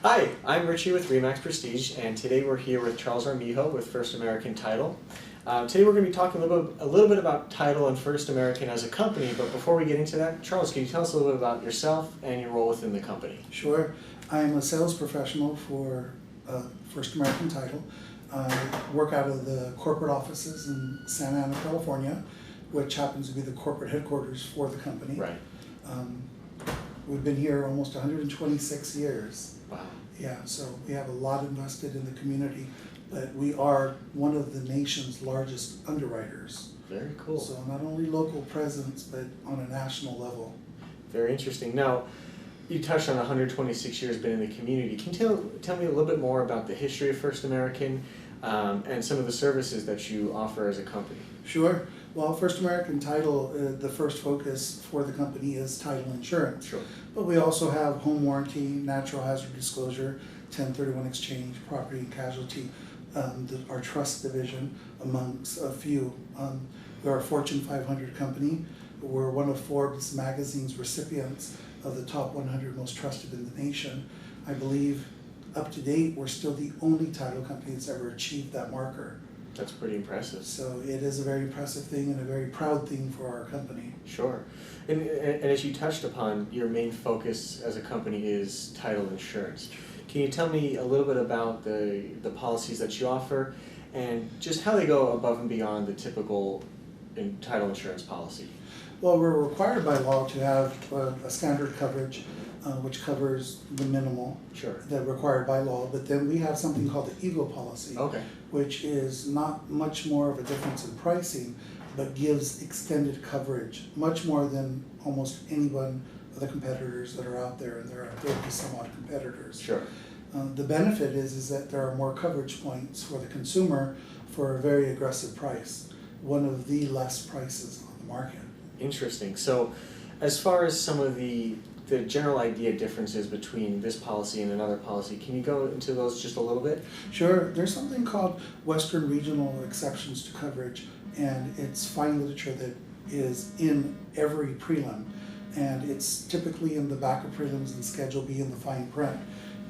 Hi, I'm Richie with Remax Prestige, and today we're here with Charles Armijo with First American Title. Today we're going to be talking a little bit about Title and First American as a company, but before we get into that, Charles, can you tell us a little bit about yourself and your role within the company? Sure. I'm a sales professional for First American Title. I work out of the corporate offices in Santa Ana, California, which happens to be the corporate headquarters for the company. Right. We've been here almost 126 years. Wow. Yeah, so we have a lot invested in the community, but we are one of the nation's largest underwriters. Very cool. So not only local presence, but on a national level. Very interesting. Now, you touched on 126 years been in the community. Can you tell me a little bit more about the history of First American and some of the services that you offer as a company? Sure. Well, First American Title, the first focus for the company is title insurance. Sure. But we also have home warranty, natural hazard disclosure, 1031 exchange, property and casualty, our trust division, amongst a few. We're a Fortune 500 company. We're one of Forbes magazine's recipients of the top 100 most trusted in the nation. I believe up to date, we're still the only title company that's ever achieved that marker. That's pretty impressive. So it is a very impressive thing and a very proud thing for our company. Sure. And as you touched upon, your main focus as a company is title insurance. Can you tell me a little bit about the policies that you offer and just how they go above and beyond the typical title insurance policy? Well, we're required by law to have a standard coverage, which covers the minimal that required by law, but then we have something called the Eagle policy, which is not much more of a difference in pricing, but gives extended coverage, much more than almost any one of the competitors that are out there, and there are 30 some odd competitors. Sure. The benefit is that there are more coverage points for the consumer for a very aggressive price, one of the less prices on the market. Interesting. So as far as some of the general idea differences between this policy and another policy, can you go into those just a little bit? Sure. There's something called Western Regional Exceptions to Coverage, and it's fine literature that is in every prelim, and it's typically in the back of prelims and Schedule B in the fine print.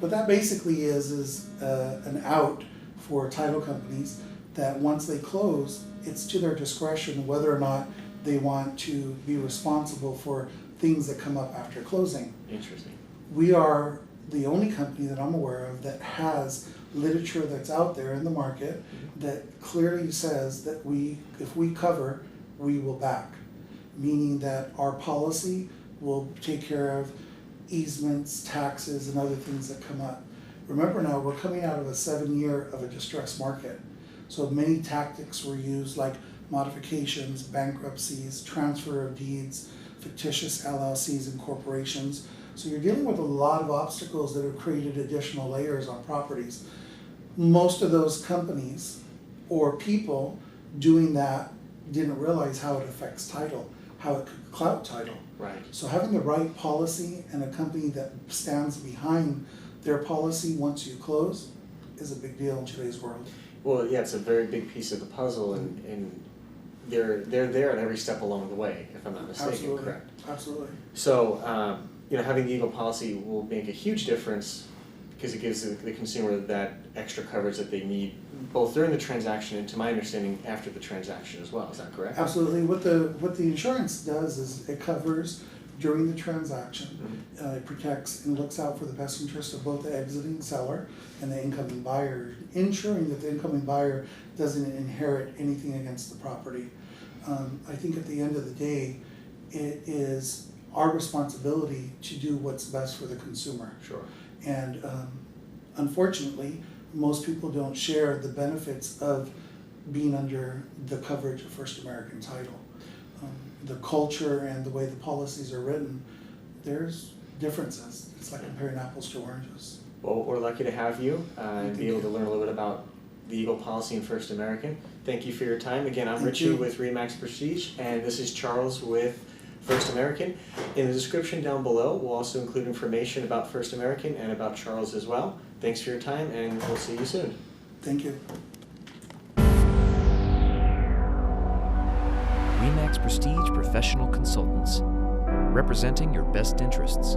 What that basically is an out for title companies that once they close, it's to their discretion whether or not they want to be responsible for things that come up after closing. Interesting. We are the only company that I'm aware of that has literature that's out there in the market that clearly says that if we cover, we will back. Meaning that our policy will take care of easements, taxes, and other things that come up. Remember now, we're coming out of a 7-year of a distressed market. So many tactics were used, like modifications, bankruptcies, transfer of deeds, fictitious LLCs and corporations. So you're dealing with a lot of obstacles that have created additional layers on properties. Most of those companies or people doing that didn't realize how it affects title, how it could clout title. Right. So having the right policy and a company that stands behind their policy once you close is a big deal in today's world. Well, yeah, it's a very big piece of the puzzle, and they're there at every step along the way, if I'm not mistaken. Absolutely. Correct. Absolutely. So, having the Eagle policy will make a huge difference because it gives the consumer that extra coverage that they need, both during the transaction and, to my understanding, after the transaction as well. Is that correct? Absolutely. What the insurance does is it covers during the transaction. It protects and looks out for the best interest of both the exiting seller and the incoming buyer, ensuring that the incoming buyer doesn't inherit anything against the property. I think at the end of the day, it is our responsibility to do what's best for the consumer. Sure. And unfortunately, most people don't share the benefits of being under the coverage of First American Title. The culture and the way the policies are written, there's differences. It's like comparing apples to oranges. Well, we're lucky to have you and be able to learn a little bit about the Eagle policy and First American. Thank you for your time. Again, I'm Richie with Remax Prestige, and this is Charles with First American. In the description down below, we'll also include information about First American and about Charles as well. Thanks for your time, and we'll see you soon. Thank you. Remax Prestige Professional Consultants, representing your best interests.